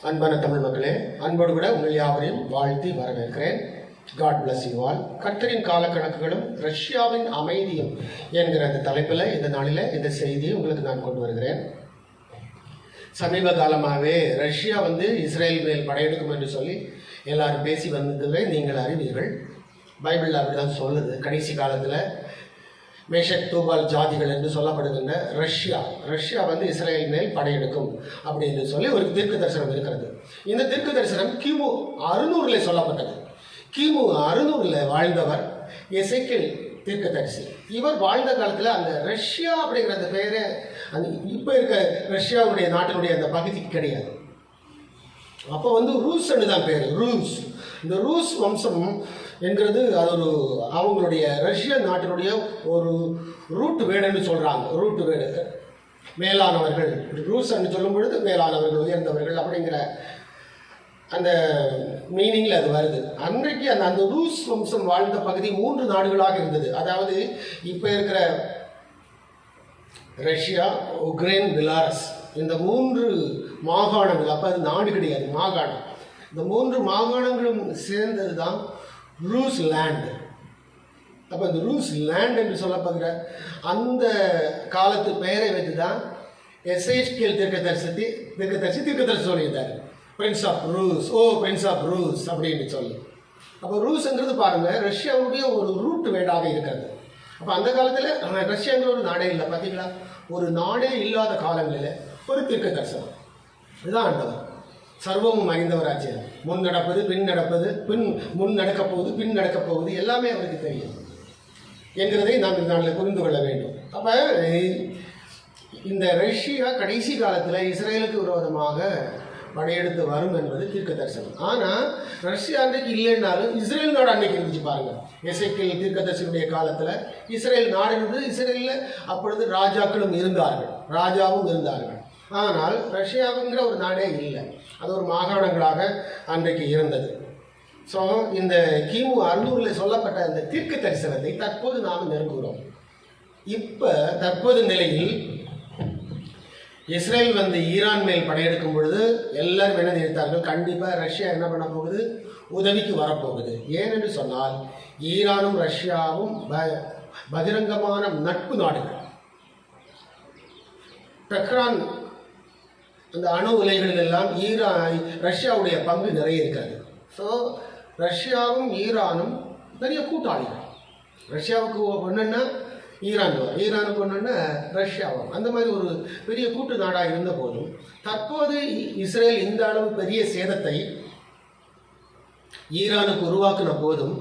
அன்பான தமிழ் மக்களே, அன்போடு கூட உங்கள் யாவரையும் வாழ்த்தி வரவேற்கிறேன். God bless you all. கர்த்தரின் காலக்கணக்குகளும் ரஷ்யாவின் அமைதியும் என்கிற அந்த தலைப்பில் இந்த நாளில் இந்த செய்தியை உங்களுக்கு நான் கொண்டு வருகிறேன். சமீப காலமாகவே ரஷ்யா இஸ்ரேல் மேல் படையெடுக்கும் என்று சொல்லி எல்லாரும் பேசி வந்ததை நீங்கள் அறிவீர்கள். பைபிளில் அப்படிதான் சொல்லுது. கடைசி காலத்தில் மேஷக் தூபால் ஜாதிகள் என்று சொல்லப்படுகின்ற ரஷ்யா இஸ்ரேல் மேல் படையெடுக்கும் அப்படின்னு சொல்லி ஒரு தீர்க்க தரிசனம் இருக்கிறது. இந்த தீர்க்க தரிசனம் கிமு 600 சொல்லப்பட்டது. கிமு 600 வாழ்ந்தவர் எசேக்கியேல் தீர்க்கதரிசி. இவர் வாழ்ந்த காலத்தில் அந்த ரஷ்யா அப்படிங்கிற அந்த பெயரே அந்த இப்போ இருக்க ரஷ்யாவுடைய நாட்டினுடைய அந்த பகுதிக்கு கிடையாது. அப்போ ரூஸ்ன்னு தான் பேர், ரூஸ். இந்த ரூஸ் வம்சம் என்கிறது அது ஒரு அவங்களுடைய ரஷ்ய நாட்டினுடைய ஒரு ரூட் வேடுன்னு சொல்கிறாங்க. ரூட் வேடு, மேலானவர்கள். ரூஸ்ன்னு சொல்லும் பொழுது மேலானவர்கள், உயர்ந்தவர்கள் அப்படிங்கிற அந்த மீனிங்கில் அது வருது. அன்றைக்கு அந்த ரூஸ் வம்சம் வாழ்ந்த பகுதி 3 நாடுகளாக இருந்தது. அதாவது இப்போ இருக்கிற ரஷ்யா, உக்ரைன், பெலாரஸ், இந்த 3 மாகாணங்கள். அப்போ அது நாடு கிடையாது, மாகாணம். இந்த 3 மாகாணங்களும் சேர்ந்தது தான் ரூஸ் லேண்ட். அப்போ இந்த ரூஸ் லேண்ட் என்று சொல்லப்படுகிற அந்த காலத்து பெயரை வைத்து தான் எசேக்கியேல் தீர்க்கதரிசி சொல்லியிருந்தார். பிரின்ஸ் ஆஃப் ரூஸ், பிரின்ஸ் ஆஃப் ரூஸ் அப்படின்னு சொல்லி. அப்போ ரூஸ்ங்கிறது பாருங்கள், ரஷ்யாவுடைய ஒரு ரூட் வேடாக இருக்கிறது. அப்போ அந்த காலத்தில் ரஷ்யாங்கிற ஒரு நாடே இல்லை. பார்த்தீங்களா, ஒரு நாடே இல்லாத காலங்களில் ஒரு தீர்க்க தரிசனம். இதுதான் ஆண்டவர். சர்வமும் அறிந்தவராச்சு. முன் நடப்பது, பின் நடப்பது, முன் நடக்கப் போகுது, பின் நடக்கப் போகுது, எல்லாமே அவருக்கு தெரியும் என்கிறதை நாம் இந்த நாளில் புரிந்து கொள்ள வேண்டும். அப்போ இந்த ரஷ்யா கடைசி காலத்தில் இஸ்ரேலுக்கு விரோதமாக படையெடுத்து வரும் என்பது தீர்க்க தரிசனம். ஆனால் ரஷ்யா அன்றைக்கு இல்லைன்னாலும் இஸ்ரேல் நாடு அன்றைக்கு இருந்துச்சு பாருங்கள். எசேக்கியேல் தீர்க்கதரிசியுடைய காலத்தில் இஸ்ரேல் நாடு இருந்தது. இஸ்ரேலில் அப்பொழுது ராஜாக்களும் இருந்தார்கள், ராஜாவும் இருந்தார்கள். ஆனால் ரஷ்யாவுங்கிற ஒரு நாடே இல்லை. அது ஒரு மாகாணங்களாக அன்றைக்கு இருந்தது. ஸோ இந்த கிமு 600 சொல்லப்பட்ட அந்த தீர்க்க தரிசனத்தை தற்போது நாம் நெருங்குகிறோம். இப்போ தற்போது நிலையில் இஸ்ரேல் ஈரான் மேல் படையெடுக்கும் பொழுது எல்லாரும் என்ன நினைத்தார்கள், கண்டிப்பாக ரஷ்யா என்ன பண்ண போகுது, உதவிக்கு வரப்போகுது. ஏனென்று சொன்னால் ஈரானும் ரஷ்யாவும் பகிரங்கமான நட்பு நாடுகள். டெஹ்ரான் அந்த அணு உலைகளில் எல்லாம் ரஷ்யாவுடைய பங்கு நிறைய இருக்காது. ஸோ ரஷ்யாவும் ஈரானும் பெரிய கூட்டாளிகள். ரஷ்யாவுக்கு ஒன்றுன்னா ஈரான் வரும், ஈரானுக்கு ஒன்றுன்னா ரஷ்யாவும். அந்த மாதிரி ஒரு பெரிய கூட்டு நாடாக இருந்த போதும் தற்போது இஸ்ரேல் இந்த அளவு பெரிய சேதத்தை ஈரானுக்கு உருவாக்கின போதும்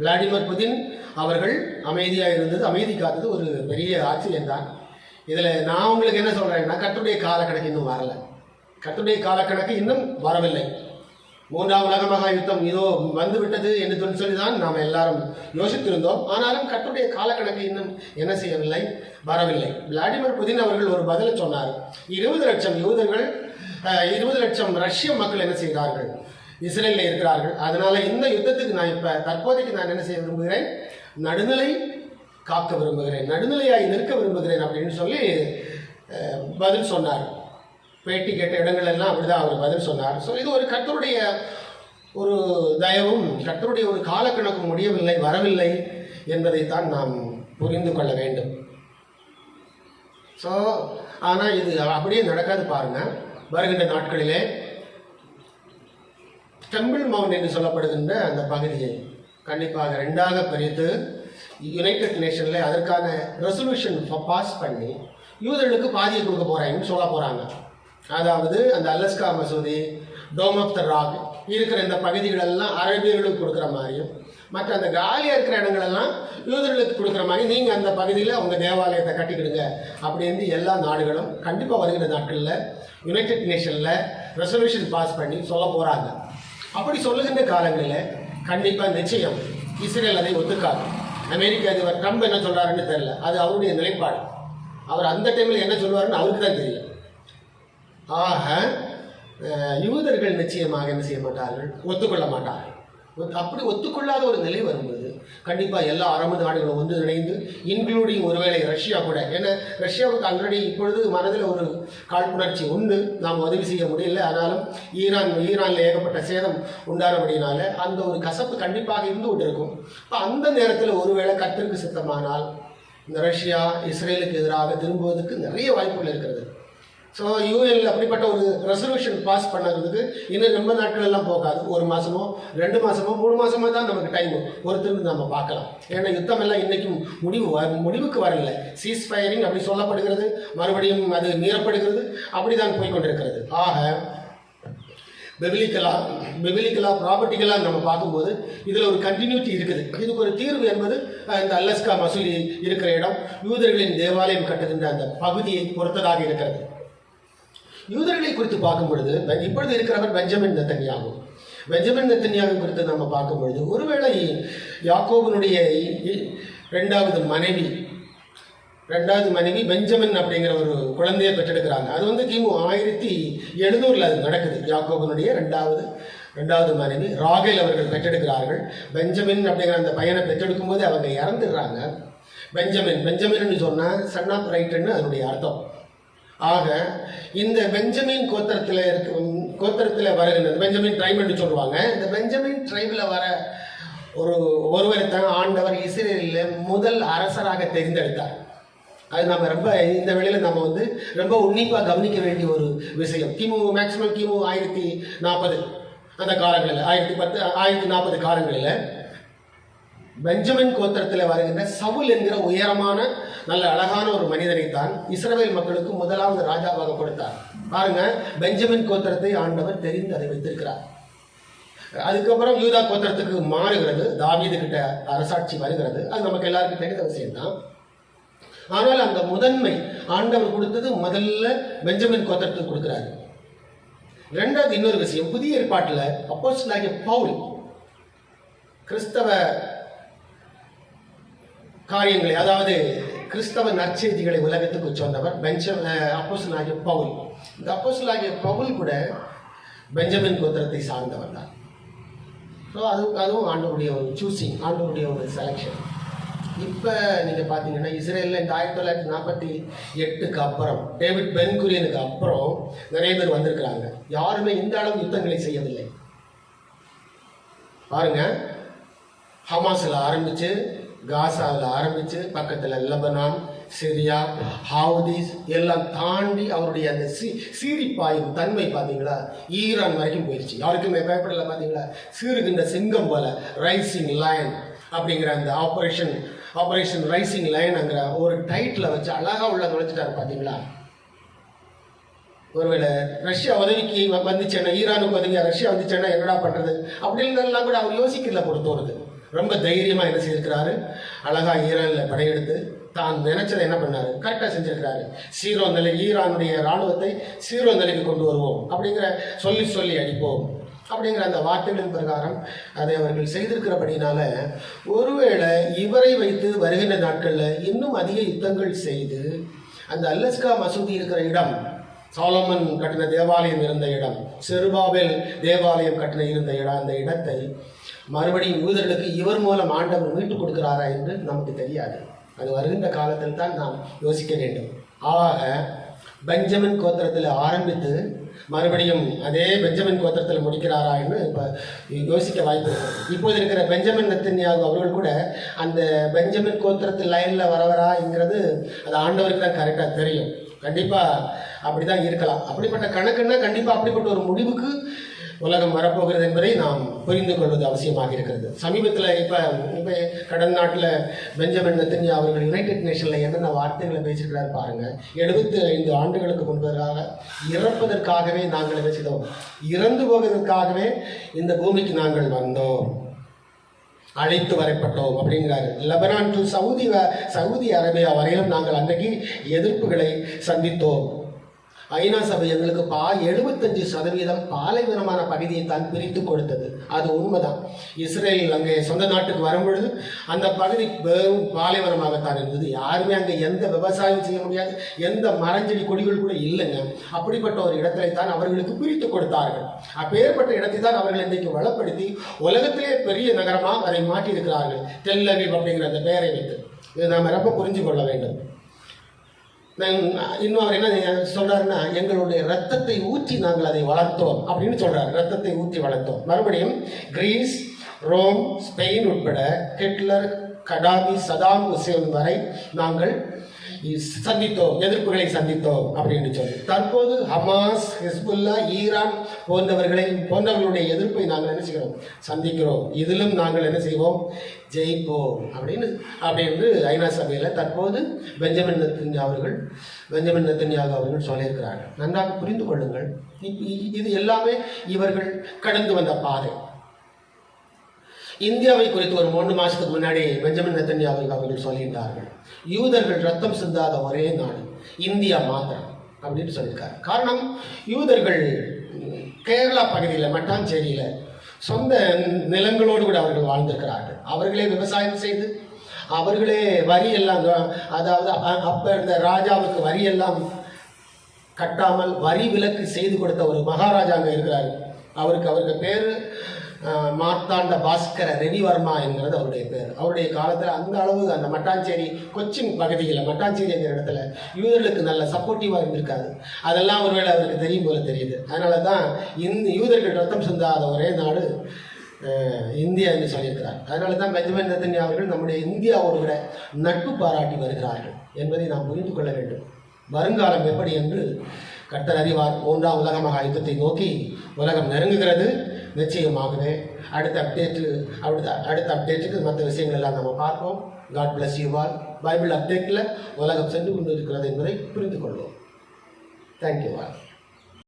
விளாடிமிர் புதின் அவர்கள் அமைதியாக இருந்தது, அமைதி காத்தது ஒரு பெரிய ஆச்சரியம்தான். இதில் நான் உங்களுக்கு என்ன சொல்கிறேன்னா, கர்த்தருடைய காலக்கணக்கு இன்னும் வரலை. கர்த்தருடைய காலக்கணக்கு இன்னும் வரவில்லை. 3ஆம் உலக மகா யுத்தம் இதோ வந்துவிட்டது என்று சொல்லி தான் நாம் எல்லாரும் யோசித்திருந்தோம். ஆனாலும் கர்த்தருடைய காலக்கணக்கு இன்னும் என்ன செய்யவில்லை, வரவில்லை. விளாடிமிர் புதின் அவர்கள் ஒரு பதிலை சொன்னார். 20 லட்சம் யூதர்கள், 20 லட்சம் ரஷ்ய மக்கள் என்ன செய்கிறார்கள், இஸ்ரேலில் இருக்கிறார்கள். அதனால இந்த யுத்தத்துக்கு நான் இப்போ தற்போதைக்கு நான் என்ன செய்ய விரும்புகிறேன், நடுநிலை காக்க விரும்புகிறேன், நடுநிலையாய் நிற்க விரும்புகிறேன் அப்படின்னு சொல்லி பதில் சொன்னார். பேட்டி கேட்ட இடங்கள் எல்லாம் அப்படிதான் அவர் பதில் சொன்னார். ஸோ இது ஒரு கர்த்தருடைய ஒரு தயவும், கர்த்தருடைய ஒரு காலக்கணக்கு முடியவில்லை, வரவில்லை என்பதைத்தான் நாம் புரிந்து கொள்ள வேண்டும். ஸோ ஆனால் இது அப்படியே நடக்காது பாருங்கள். வருகின்ற நாட்களிலே டெம்பிள் மவுண்ட் என்று சொல்லப்படுகின்ற அந்த பகுதியை கண்டிப்பாக 2ஆக பிரித்து யுனைடெட் நேஷனில் அதற்கான ரெசல்யூஷன் பாஸ் பண்ணி யூதர்களுக்கு பாதியை கொடுக்க போகிறாங்கன்னு சொல்ல போகிறாங்க. அதாவது அந்த அலஸ்கா மசூதி, டோம் ஆஃப் த ராக் இருக்கிற இந்த பகுதிகளெல்லாம் அரேபியர்களுக்கு கொடுக்குற மாதிரியும், மற்ற அந்த காலியாக இருக்கிற இடங்களெல்லாம் யூதர்களுக்கு கொடுக்குற மாதிரி நீங்கள் அந்த பகுதியில் உங்கள் தேவாலயத்தை கட்டிக்கிடுங்க அப்படின்னு எல்லா நாடுகளும் கண்டிப்பாக வருகிற நாட்களில் யுனைடெட் நேஷனில் ரெசல்யூஷன் பாஸ் பண்ணி சொல்ல போகிறாங்க. அப்படி சொல்லுகின்ற காலங்களில் கண்டிப்பாக நிச்சயம் இஸ்ரேல் அதை ஒத்துக்காது. அமெரிக்க அதிபர் ட்ரம்ப் என்ன சொல்கிறாருன்னு தெரியல, அது அவருடைய நிலைப்பாடு. அவர் அந்த டைமில் என்ன சொல்லுவாருன்னு அவருக்கு தான் தெரியும். ஆக யூதர்கள் நிச்சயமாக என்ன செய்ய மாட்டார்கள், ஒத்துக்கொள்ள மாட்டார்கள். அப்படி ஒத்துக்கொள்ளாத ஒரு நிலை வரும்போது கண்டிப்பாக எல்லா அரபு நாடுகளும் ஒன்று இணைந்து, இன்க்ளூடிங் ஒருவேளை ரஷ்யா கூட, ஏன்னா ரஷ்யாவுக்கு ஆல்ரெடி இப்பொழுது மனதில் ஒரு காழ்ப்புணர்ச்சி உண்டு, நாம் உதவி செய்ய முடியல, ஆனாலும் ஈரானில் ஏகப்பட்ட சேதம் உண்டானபடினால அந்த ஒரு கசப்பு கண்டிப்பாக இருந்து கொண்டு இருக்கும். இப்போ அந்த நேரத்தில் ஒருவேளை கர்த்தருக்கு சித்தமானால் இந்த ரஷ்யா இஸ்ரேலுக்கு எதிராக திரும்புவதற்கு நிறைய வாய்ப்புகள் இருக்கிறது. ஸோ யூஎன்ல அப்படிப்பட்ட ஒரு ரெசல்யூஷன் பாஸ் பண்ணுறதுக்கு இன்னும் ரொம்ப நாட்கள் எல்லாம் போகாது. 1 மாதமோ 2 மாதமோ 3 மாதமோ தான் நமக்கு டைம் பொறுத்திருந்து நம்ம பார்க்கலாம். ஏன்னா யுத்தம் எல்லாம் இன்றைக்கும் முடிவுக்கு வரல. சீஸ் ஃபயரிங் அப்படி சொல்லப்படுகிறது, மறுபடியும் அது மீறப்படுகிறது, அப்படி தான் போய்கொண்டிருக்கிறது. ஆக பெபிலிக்கலா ப்ராப்பர்ட்டிகளாக நம்ம பார்க்கும்போது இதில் ஒரு கண்டினியூட்டி இருக்குது. இதுக்கு ஒரு தீர்வு என்பது இந்த அல்லஸ்கா மசூதி இருக்கிற இடம் யூதர்களின் தேவாலயம் கட்டுகின்ற அந்த பகுதியை பொறுத்ததாக இருக்கிறது. யூதர்களை குறித்து பார்க்கும் பொழுது இப்பொழுது இருக்கிறவர் பெஞ்சமின் நெத்தன்யாகு. பெஞ்சமின் நெத்தன்யாகு குறித்து நம்ம பார்க்கும் பொழுது ஒருவேளை யாக்கோபனுடைய ரெண்டாவது மனைவி பெஞ்சமின் அப்படிங்கிற ஒரு குழந்தையை பெற்றெடுக்கிறாங்க. அது கிமு 1700 அது நடக்குது. யாக்கோபனுடைய ரெண்டாவது மனைவி ராகேல் அவர்கள் பெற்றெடுக்கிறார்கள். பெஞ்சமின் அப்படிங்கிற அந்த பையனை பெற்றெடுக்கும் போது அவங்க இறந்துடுறாங்க. பெஞ்சமின்னு சொன்னால் சன் ஆஃப் ரைட்டுன்னு அதனுடைய அர்த்தம். ஆக இந்த பெஞ்சமின் கோத்திரத்தில் வருகின்றது பெஞ்சமின் ட்ரைப் என்று சொல்லுவாங்க. இந்த பெஞ்சமின் ட்ரைபில் வர ஒருவரை தான் ஆண்டவர் இஸ்ரேலில் முதல் அரசராக தெரிந்தெடுத்தார். அது நம்ம ரொம்ப இந்த வேளையில் நம்ம ரொம்ப உன்னிப்பாக கவனிக்க வேண்டிய ஒரு விஷயம். மேக்சிமம் கிமு 1040 அந்த காலங்களில் 1010 1040 காலங்களில் பெஞ்சமின் கோத்திரத்தில் வருகின்ற சவுல் என்கிற உயரமான நல்ல அழகான ஒரு மனிதனைத்தான் இஸ்ரவேல் மக்களுக்கு முதலாவது ராஜாவாக கொடுத்தார். பாருங்க, பெஞ்சமின் கோத்திரத்தை ஆண்டவர் தெரிந்து அதை வைத்திருக்கிறார். அதுக்கப்புறம் யூதா கோத்திரத்துக்கு மாறுகிறது, தாவீது கிட்ட அரசாட்சி வருகிறது. அது நமக்கு எல்லாருக்கும் தெரிந்த விஷயம்தான். ஆனால் அந்த முதன்மை ஆண்டவர் கொடுத்தது முதல்ல பெஞ்சமின் கோத்திரத்துக்கு கொடுக்கிறாரு. ரெண்டாவது இன்னொரு விஷயம், புதிய ஏற்பாட்டில் அப்போஸ்தலனாகிய பவுல் கிறிஸ்தவ காரியங்களை, அதாவது கிறிஸ்தவ நற்செய்திகளை உலகத்துக்கு சொன்னவர் அப்போஸ்தலனாகிய பவுல். இந்த அப்போஸ்தலனாகிய பவுல் கூட பெஞ்சமின் கோத்திரத்தை சார்ந்தவர் தான். ஸோ அதுவும் ஆண்டவருடைய ஒரு சூசிங், ஆண்டவருடைய ஒரு செலெக்ஷன். இப்போ நீங்கள் பார்த்தீங்கன்னா இஸ்ரேலில் இந்த 1948க்கு அப்புறம் டேவிட் பென் குரியனுக்கு அப்புறம் நிறைய பேர் வந்திருக்கிறாங்க. யாருமே இந்த அளவு யுத்தங்களை செய்யவில்லை. பாருங்க, ஹமாஸில் ஆரம்பித்து, காசாவில் ஆரம்பித்து, பக்கத்தில் லெபனான், சிரியா, ஹவுதீஸ் எல்லாம் தாண்டி அவருடைய அந்த சீரிப்பாயும் தன்மை பார்த்தீங்களா, ஈரான் வரைக்கும் போயிடுச்சு. யாருக்குமே பயப்படல. பார்த்தீங்களா, சீருகின்ற சிங்கம் போல ரைசிங் லயன் அப்படிங்கிற அந்த ஆபரேஷன் ரைசிங் லயன்ங்கிற ஒரு டைட்டில் வச்சு அழகாக உள்ள நுழைச்சிட்டாரு. பார்த்தீங்களா, ஒருவேளை ரஷ்யா உதவிக்கு வந்துச்சேன்னா, ஈரானுக்கு உதவியா ரஷ்யா வந்துச்சேன்னா என்னடா பண்ணுறது அப்படின்றதெல்லாம் கூட அவர் யோசிக்கல போல தோணுது. ரொம்ப தைரியமாக என்ன செய்திருக்கிறாரு, அழகாக ஈரானில் படையெடுத்து தான் நினைச்சதை என்ன பண்ணாரு, கரெக்டாக செஞ்சிருக்கிறாரு. ஈரானுடைய இராணுவத்தை சீரோ நிலைக்கு கொண்டு வருவோம் அப்படிங்கிற சொல்லி அடிப்போம் அப்படிங்கிற அந்த வார்த்தைகளின் பிரகாரம் அதை அவர்கள் செய்திருக்கிறபடினால ஒருவேளை இவரை வைத்து வருகின்ற நாட்களில் இன்னும் அதிக யுத்தங்கள் செய்து அந்த அல்லஸ்கா மசூதி இருக்கிற இடம், சாலமன் கட்டின தேவாலயம் இருந்த இடம், செருபாபேல் தேவாலயம் கட்டின இருந்த இடம், அந்த இடத்தை மறுபடியும் யூதர்களுக்கு இவர் மூலம் ஆண்டவர் மீட்டுக் கொடுக்கிறாரா என்று நமக்கு தெரியாது. அது வருகின்ற காலத்தில் தான் நாம் யோசிக்க வேண்டும். ஆக பெஞ்சமின் கோத்திரத்தில் ஆரம்பித்து மறுபடியும் அதே பெஞ்சமின் கோத்திரத்தில் முடிக்கிறாரா என்று இப்போ யோசிக்க வாய்ப்பு இருக்குது. இப்போது இருக்கிற பெஞ்சமின் நெத்தன்யாகு அவர்கள் கூட அந்த பெஞ்சமின் கோத்திரத்தில் லைனில் வரவராங்கிறது அது ஆண்டவருக்கு தான் கரெக்டாக தெரியும். கண்டிப்பாக அப்படி தான் இருக்கலாம். அப்படிப்பட்ட கணக்குன்னா கண்டிப்பாக அப்படிப்பட்ட ஒரு முடிவுக்கு உலகம் வரப்போகிறது என்பதை நாம் புரிந்து கொள்வது அவசியமாக இருக்கிறது. சமீபத்தில் இப்போ கடந்த நாட்டில் பெஞ்சமின் நெத்தன்யாகு அவர்கள் யுனைடெட் நேஷனில் என்னென்ன வார்த்தைகளை பேசியிருக்கிறார் பாருங்கள். 75 ஆண்டுகளுக்கு முன்பதாக இறப்பதற்காகவே நாங்கள் என்ன செய்தோம், இறந்து போவதற்காகவே இந்த பூமிக்கு நாங்கள் வந்தோம், அழைத்து வரப்பட்டோம் அப்படிங்கிறாரு. லெபனான் டு சவுதி அரேபியா வரையிலும் நாங்கள் அன்றைக்கு எதிர்ப்புகளை சந்தித்தோம். ஐநா சபை எங்களுக்கு 75% பாலைவனமான பகுதியை தான் பிரித்து கொடுத்தது. அது உண்மைதான். இஸ்ரேல் அங்கே சொந்த நாட்டுக்கு வரும்பொழுது அந்த பகுதி வெறும் பாலைவனமாகத்தான் இருந்தது. யாருமே அங்கே எந்த விவசாயம் செய்ய முடியாது, எந்த மரஞ்செடி கொடிகள் கூட இல்லைங்க. அப்படிப்பட்ட ஒரு இடத்தை தான் அவர்களுக்கு பிரித்து கொடுத்தார்கள். அப்பேற்பட்ட இடத்தை தான் அவர்கள் இன்றைக்கு வளப்படுத்தி உலகத்திலே பெரிய நகரமாக அதை மாற்றியிருக்கிறார்கள். டெல் அவீவ் அப்படிங்கிற அந்த பெயரை வைத்து. இதை நாம் ரொம்ப புரிஞ்சு கொள்ள வேண்டும். இன்னும் அவர் என்ன சொல்றாருன்னா, எங்களுடைய ரத்தத்தை ஊற்றி நாங்கள் அதை வளர்த்தோம் அப்படின்னு சொல்றாரு. ரத்தத்தை ஊற்றி வளர்த்தோம். மறுபடியும் கிரீஸ், ரோம், ஸ்பெயின் உட்பட ஹிட்லர், கடாபி, சதாம் ஹுசேன் வரை நாங்கள் சந்தித்தோம், எதிர்ப்புகளை சந்தித்தோம் அப்படின்னு சொல்லி, தற்போது ஹமாஸ், ஹிஸ்புல்லா, ஈரான் போன்றவர்களுடைய எதிர்ப்பை நாங்கள் என்ன செய்கிறோம், சந்திக்கிறோம். இதிலும் நாங்கள் என்ன செய்வோம், ஜெயிப்போம் அப்படின்னு ஐநா சபையில் தற்போது பெஞ்சமின் நெத்தன்யாகு அவர்கள் சொல்லியிருக்கிறார்கள். நன்றாக புரிந்து கொள்ளுங்கள். இது எல்லாமே இவர்கள் கடந்து வந்த பாதை. இந்தியாவை குறித்து ஒரு 3 மாதத்துக்கு முன்னாடி பெஞ்சமின் நெத்தன்யாகு அவர்கள் சொல்லியிருந்தார்கள், யூதர்கள் ரத்தம் சிந்தாத ஒரே நாடு இந்தியா மாத்திரம் அப்படின்னு சொல்லியிருக்காரு. காரணம், யூதர்கள் கேரளா பகுதியில் மட்டாஞ்சேரியில் சொந்த நிலங்களோடு கூட அவர்கள் வாழ்ந்திருக்கிறார்கள். அவர்களே விவசாயம் செய்து, அவர்களே வரி எல்லாம், அதாவது அப்போ இருந்த ராஜாவுக்கு வரி எல்லாம் கட்டாமல் வரி விலக்கு செய்து கொடுத்த ஒரு மகாராஜா அங்கே இருக்கிறார். அவருக்கு பேர் மார்த்தாண்ட பாஸ்கர ரவிவர்மா என்கிறது அவருடைய பேர். அவருடைய காலத்தில் அந்த அளவு அந்த மட்டாஞ்சேரி, கொச்சின் பகுதியில் மட்டாஞ்சேரி என்கிற இடத்துல யூதர்களுக்கு நல்ல சப்போர்ட்டிவாக இருந்திருக்காது. அதெல்லாம் ஒருவேளை அவருக்கு தெரியும் போல தெரியுது. அதனால தான் யூதர்கள் ரத்தம் சிந்தாத ஒரே நாடு இந்தியா என்று சொல்லியிருக்கிறார். அதனால தான் பெஞ்சமின் நெத்தன்யாகு அவர்கள் நம்முடைய இந்தியாவோடு விட நட்பு பாராட்டி வருகிறார்கள் என்பதை நாம் புரிந்து கொள்ள வேண்டும். வருங்காலம் எப்படி என்று கர்த்தர் அறிவார். 3ஆம் உலக மகா யுத்தத்தை நோக்கி உலகம் நெருங்குகிறது. நிச்சயமாகவே அடுத்த அப்டேட்டுக்கு மற்ற விஷயங்கள் எல்லாம் நம்ம பார்ப்போம். God bless you all. Bible அப்டேட்டில் உலகம் சென்று கொண்டு இருக்கிறது என்பதை புரிந்து கொள்வோம். Thank you all.